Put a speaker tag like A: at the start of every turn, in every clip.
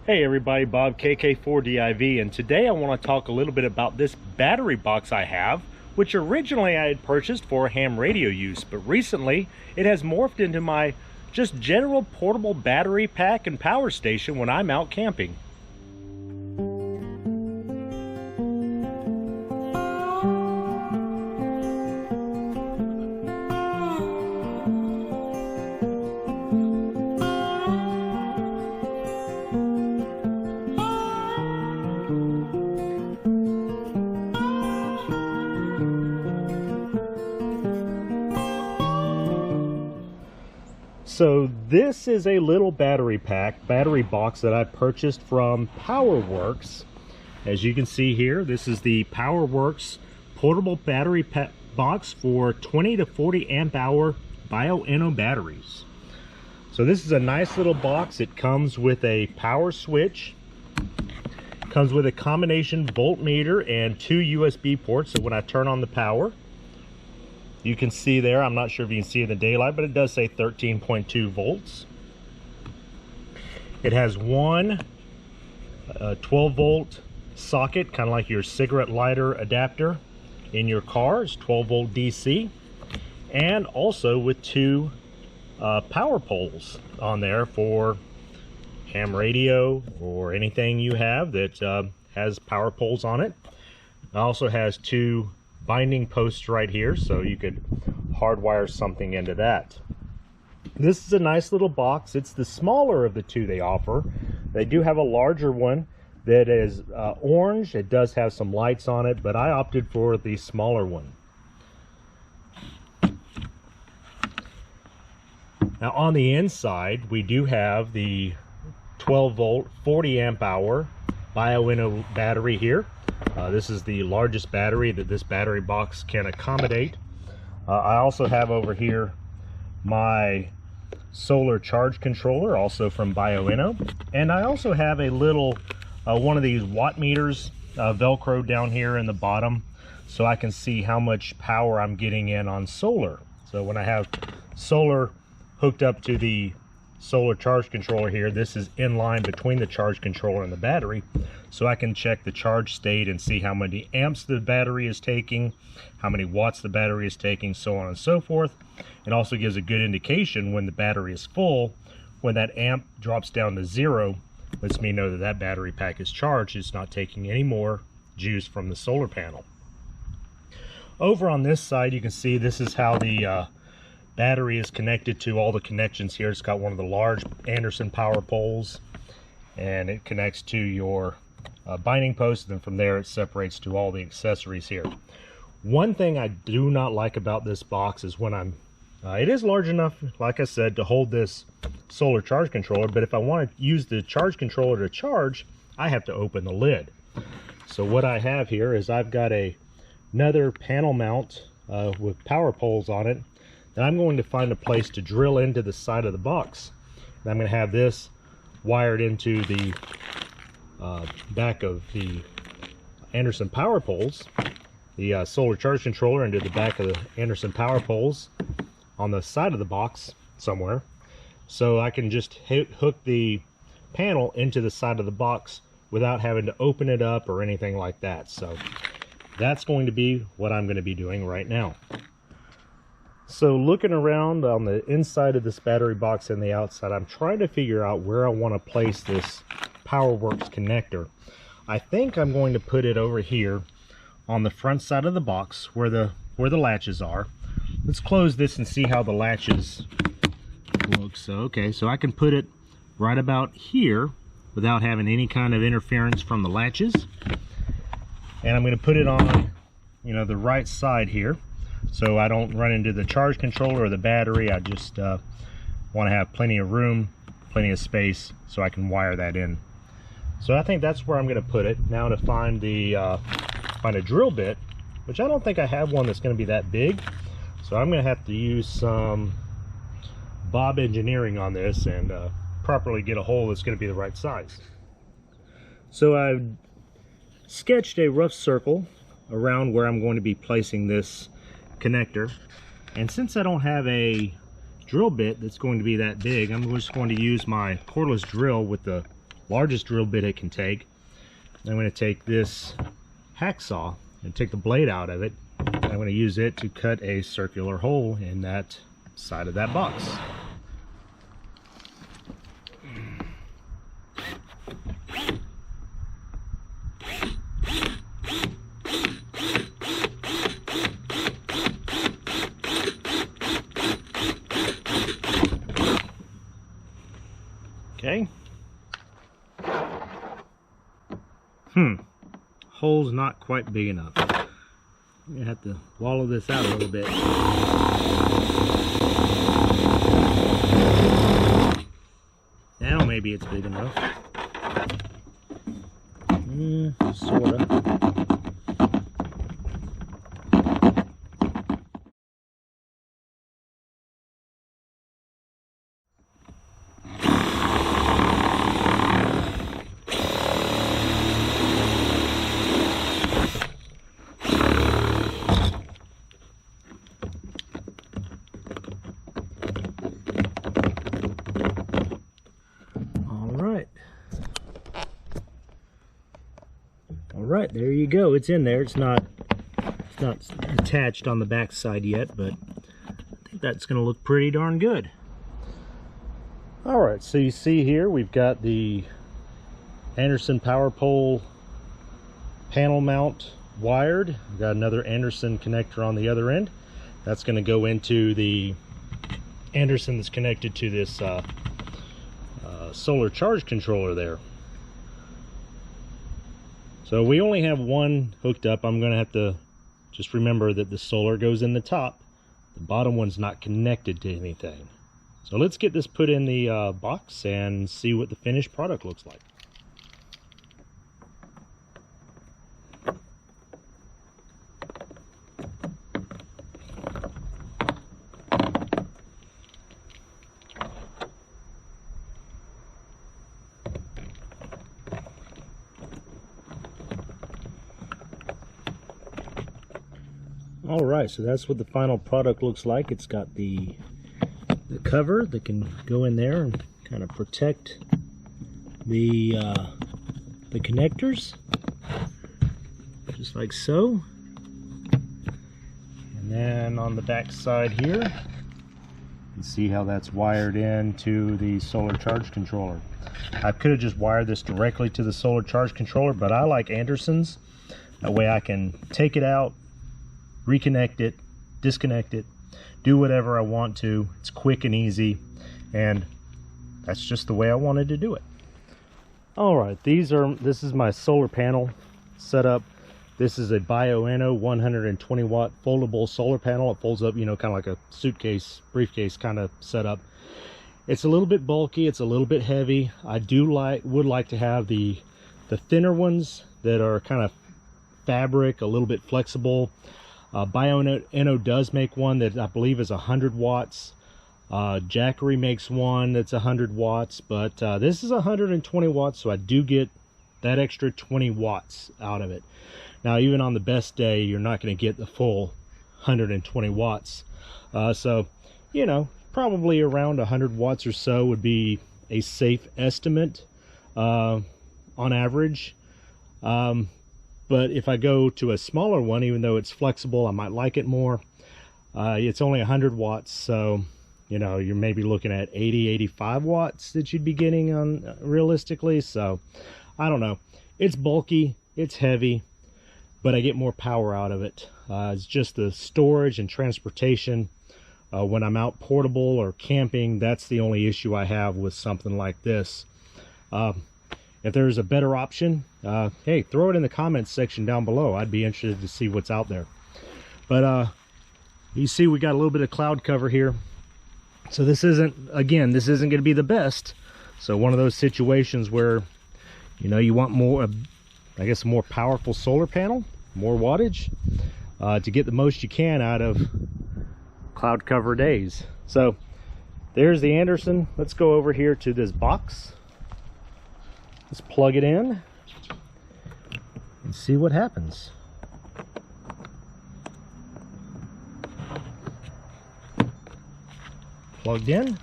A: Hey everybody, Bob KK4DIV, and today I want to talk a little bit about this battery box I have, which originally I had purchased for ham radio use, but recently it has morphed into my just general portable battery pack and power station when I'm out camping. So this is a little battery box that I purchased from Powerwerx. As you can see here, this is the Powerwerx portable battery box for 20 to 40 amp hour Bioenno batteries. So this is a nice little box. It comes with a power switch, comes with a combination voltmeter and 2 USB ports. So when I turn on the power, you can see there, I'm not sure if you can see in the daylight, but it does say 13.2 volts. It has one 12 volt socket, kind of like your cigarette lighter adapter in your car. It's 12 volt DC, and also with two power poles on there for ham radio or anything you have that has power poles on it. It also has two binding posts right here, so you could hardwire something into that. This is a nice little box. It's the smaller of the two they offer. They do have a larger one that is orange. It does have some lights on it, but I opted for the smaller one. Now on the inside, we do have the 12 volt 40 amp hour Bioenno battery here. This is the largest battery that this battery box can accommodate. I also have over here my solar charge controller, also from Bioenno, and I also have a little one of these watt meters velcro down here in the bottom, so I can see how much power I'm getting in on solar. So when I have solar hooked up to the solar charge controller here, this is in line between the charge controller and the battery, so I can check the charge state and see how many amps the battery is taking, how many watts the battery is taking, so on and so forth. It also gives a good indication when the battery is full. When that amp drops down to 0, lets me know that that battery pack is charged. It's not taking any more juice from the solar panel. Over on this side, you can see this is how the battery is connected to all the connections here. It's got one of the large Anderson power poles, and it connects to your binding post, and then from there it separates to all the accessories here. One thing I do not like about this box is when I'm it is large enough, like I said, to hold this solar charge controller, but if I want to use the charge controller to charge, I have to open the lid. So what I have here is I've got another panel mount with power poles on it, and I'm going to find a place to drill into the side of the box. And I'm going to have this wired into the back of the Anderson power poles, the solar charge controller into the back of the Anderson power poles on the side of the box somewhere, so I can just hook the panel into the side of the box without having to open it up or anything like that. So that's going to be what I'm going to be doing right now. So looking around on the inside of this battery box and the outside, I'm trying to figure out where I want to place this Powerworks connector. I think I'm going to put it over here on the front side of the box where the latches are. Let's close this and see how the latches look. So okay, so I can put it right about here without having any kind of interference from the latches. And I'm going to put it on, the right side here, so I don't run into the charge controller or the battery. I just want to have plenty of room, plenty of space, so I can wire that in. So I think that's where I'm going to put it. Now to find a drill bit, which I don't think I have one that's going to be that big, so I'm going to have to use some Bob engineering on this and properly get a hole that's going to be the right size. So I've sketched a rough circle around where I'm going to be placing this connector, and since I don't have a drill bit that's going to be that big, I'm just going to use my cordless drill with the largest drill bit it can take. I'm going to take this hacksaw and take the blade out of it. I'm going to use it to cut a circular hole in that side of that box. Okay. Hole's not quite big enough. I'm gonna have to wallow this out a little bit. Now maybe it's big enough. Sorta. Alright, there you go. It's in there. It's not attached on the back side yet, but I think that's going to look pretty darn good. Alright, so you see here we've got the Anderson power pole panel mount wired. We've got another Anderson connector on the other end. That's going to go into the Anderson that's connected to this solar charge controller there. So we only have one hooked up. I'm going to have to just remember that the solar goes in the top. The bottom one's not connected to anything. So let's get this put in the box and see what the finished product looks like. Alright, so that's what the final product looks like. It's got the cover that can go in there and kind of protect the connectors, just like so. And then on the back side here, you can see how that's wired into the solar charge controller. I could have just wired this directly to the solar charge controller, but I like Anderson's. That way I can take it out, reconnect it, disconnect it, do whatever I want to. It's quick and easy, and that's just the way I wanted to do it. Alright, this is my solar panel setup. This is a Bioenno 120 watt foldable solar panel. It folds up, you know, kind of like a suitcase, briefcase kind of setup. It's a little bit bulky, it's a little bit heavy. I would like to have the thinner ones that are kind of fabric, a little bit flexible. Bioenno does make one that I believe is 100 watts. Jackery makes one that's 100 watts, but this is 120 watts, so I do get that extra 20 watts out of it. Now, even on the best day, you're not going to get the full 120 watts. So, you know, probably around 100 watts or so would be a safe estimate on average. But if I go to a smaller one, even though it's flexible, I might like it more. It's only 100 watts, so, you know, you're maybe looking at 80, 85 watts that you'd be getting on realistically. So, I don't know. It's bulky, it's heavy, but I get more power out of it. It's just the storage and transportation. When I'm out portable or camping, that's the only issue I have with something like this. If there's a better option, hey, throw it in the comments section down below. I'd be interested to see what's out there. But you see we got a little bit of cloud cover here. So this isn't going to be the best. So one of those situations where, you know, you want more, I guess, a more powerful solar panel, more wattage, to get the most you can out of cloud cover days. So there's the Anderson. Let's go over here to this box. Let's plug it in and see what happens. Plugged in,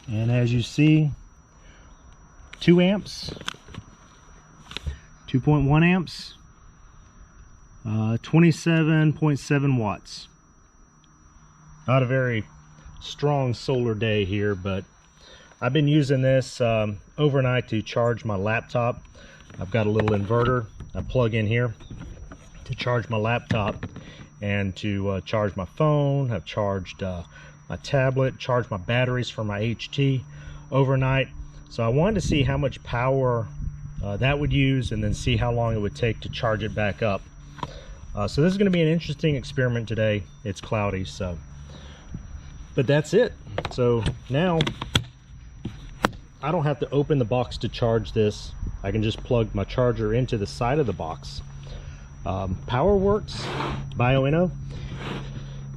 A: and as you see, 2 amps, 2.1 amps, 27.7 watts. Not a very strong solar day here, but I've been using this overnight to charge my laptop. I've got a little inverter I plug in here to charge my laptop and to charge my phone. I've charged my tablet, charged my batteries for my HT overnight. So I wanted to see how much power that would use and then see how long it would take to charge it back up. So this is going to be an interesting experiment today. It's cloudy, so. But that's it. So now I don't have to open the box to charge this. I can just plug my charger into the side of the box. Powerwerx, Bioenno.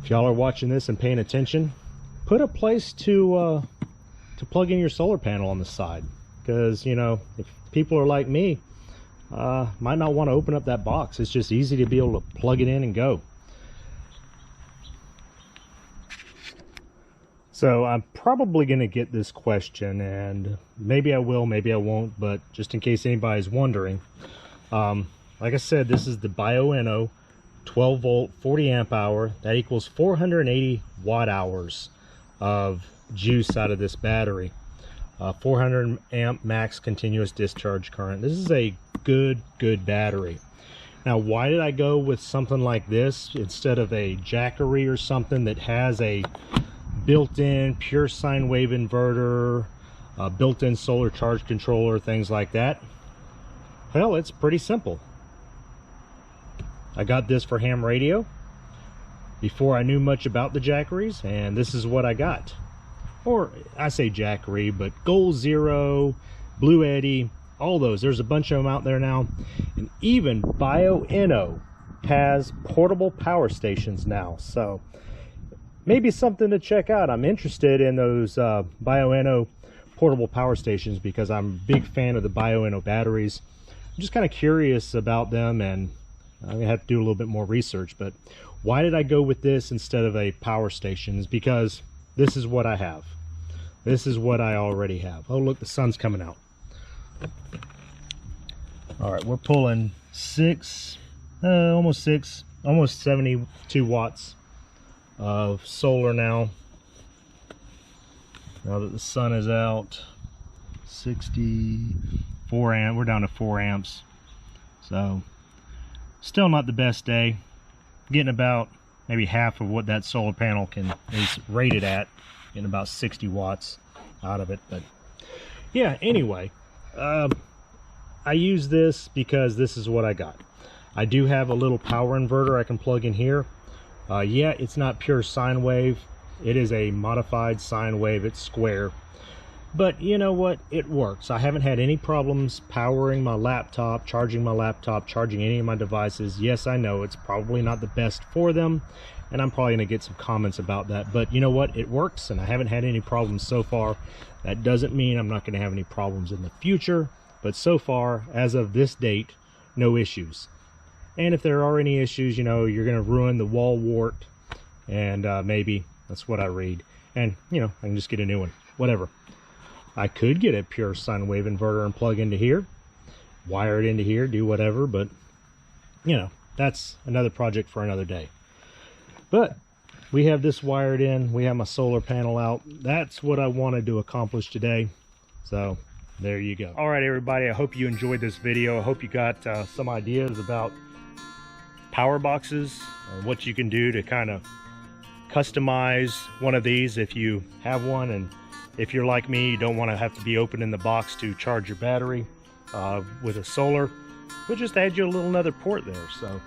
A: If y'all are watching this and paying attention, put a place to plug in your solar panel on the side, because you know, if people are like me, might not want to open up that box. It's just easy to be able to plug it in and go. So I'm probably going to get this question, and maybe I will, maybe I won't, but just in case anybody's wondering, like I said, this is the Bioenno 12 volt 40 amp hour. That equals 480 watt hours of juice out of this battery. 400 amp max continuous discharge current. This is a good battery. Now, why did I go with something like this instead of a Jackery or something that has a built-in pure sine wave inverter, built-in solar charge controller, things like that? Well, it's pretty simple. I got this for ham radio before I knew much about the Jackeries, and this is what I got. Or I say Jackery, but Gold Zero, Blue Eddy, all those. There's a bunch of them out there now. And even Bioenno has portable power stations now. So maybe something to check out. I'm interested in those Bioenno portable power stations because I'm a big fan of the Bioenno batteries. I'm just kind of curious about them, and I'm gonna have to do a little bit more research. But why did I go with this instead of a power station? Is because this is what I have. This is what I already have. Oh, look, the sun's coming out. All right, we're pulling almost 72 watts of solar now. Now that the sun is out, 64 amp. We're down to 4 amps. So still not the best day. Getting about maybe half of what that solar panel is rated at, getting about 60 watts out of it. But yeah, anyway, I use this because this is what I got. I do have a little power inverter I can plug in here. Yeah, it's not pure sine wave. It is a modified sine wave. It's square. But you know what? It works. I haven't had any problems powering my laptop, charging any of my devices. Yes, I know it's probably not the best for them, and I'm probably going to get some comments about that. But you know what? It works, and I haven't had any problems so far. That doesn't mean I'm not going to have any problems in the future. But so far, as of this date, no issues. And if there are any issues, you know, you're going to ruin the wall wart, and maybe that's what I read. And, you know, I can just get a new one, whatever. I could get a pure sine wave inverter and plug into here, wire it into here, do whatever, but, you know, that's another project for another day. But we have this wired in, we have my solar panel out. That's what I wanted to accomplish today. So there you go. All right, everybody, I hope you enjoyed this video. I hope you got some ideas about power boxes and what you can do to kind of customize one of these if you have one. And if you're like me, you don't want to have to be opening the box to charge your battery with a solar, we'll just add you a little another port there. So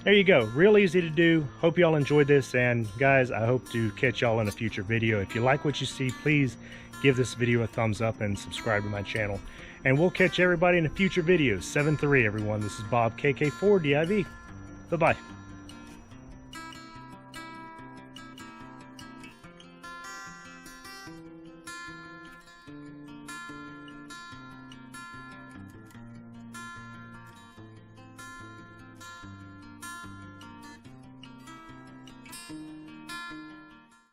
A: there you go, real easy to do. Hope y'all enjoyed this, and guys, I hope to catch y'all in a future video. If you like what you see, please give this video a thumbs up and subscribe to my channel, and we'll catch everybody in the future videos. 7-3 everyone. This is Bob KK4DIV. Bye-bye.